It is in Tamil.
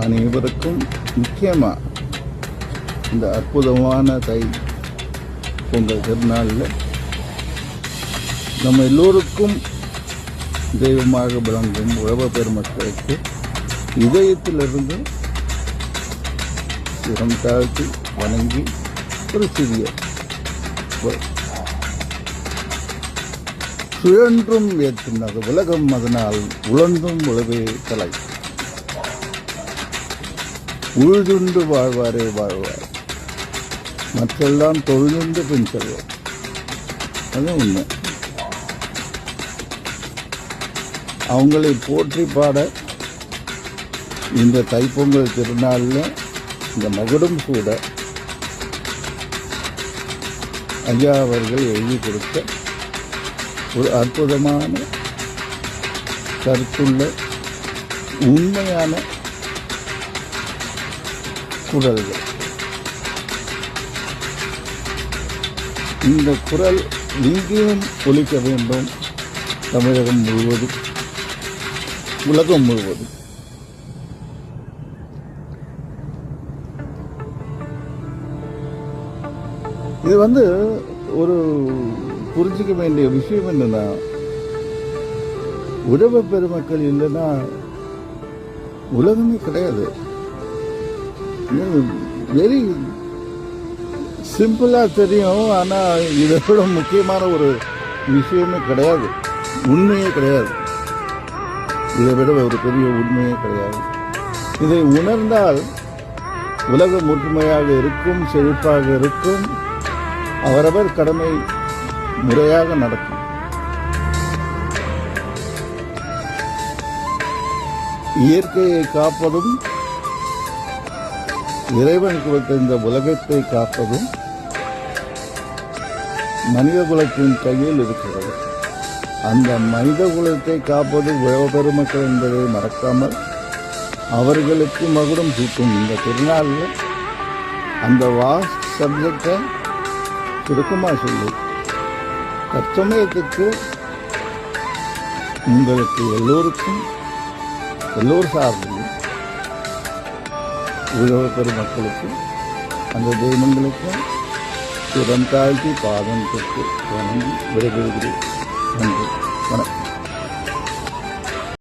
அனைவருக்கும் முக்கியமாக இந்த அற்புதமான தை பொங்கல் திருநாளில் நம்ம எல்லோருக்கும் தெய்வமாக விளங்கும் உழவ பெருமக்களுக்கு இதயத்திலிருந்து சிரம் தாழ்த்தி வணங்கி ஒரு சிறிய சுழன்றும் ஏற்றினது உலகம், அதனால் உழன்றும் உழவே தலை, உழுதுண்டு வாழ்வாரே வாழ்வார், மற்றெல்லாம் தொழுதுண்டு பின் செல்வார். அது உண்மை. அவங்களை போற்றி பாட இந்த தைப்பொங்கல் திருநாளில் இந்த மகுடம் கூட ஐயா அவர்கள் எழுதி கொடுத்த ஒரு அற்புதமான கருத்துள்ள உண்மையான குரல்கள். இந்த குரல் எங்கேயும் ஒலிக்க வேண்டும், தமிழகம் முழுவதும், உலகம் முழுவதும். இது ஒரு புரிஞ்சிக்க வேண்டிய விஷயம் என்னன்னா, உழவ பெருமக்கள் இல்லைன்னா உலகமே கிடையாது. வெரி சிம்பிளா தெரியும், ஆனா இதை விட முக்கியமான ஒரு விஷயமே கிடையாது, உண்மையே கிடையாது. இதை விட ஒரு பெரிய உண்மையே கிடையாது. இதை உணர்ந்தால் உலகம் ஒற்றுமையாக இருக்கும், செழிப்பாக இருக்கும், அவரவர் கடமை முறையாக நடக்கும். இயற்கையை காப்பதும், இறைவன் கொடுத்த இந்த உலகத்தை காப்பதும் மனித குலத்தின் கையில் இருக்கிறது. அந்த மனித குலத்தை காப்பது உழவ பெருமக்கள் என்பதை மறக்காமல் அவர்களுக்கு மகுடம் சூட்டும் இந்த திருநாளில் அந்த சப்ஜெக்டை சுருக்கமாக சொல்லி தற்சமயத்துக்கு உங்களுக்கு எல்லோருக்கும், எல்லோர் சார்பிலும் உழவ பெருமக்களுக்கும் அந்த தெய்வங்களுக்கும் சிரம் தாழ்த்தி பாதம் தொட்டு வணங்கி விடைபெறுகிறேன். நன்றி, வணக்கம்.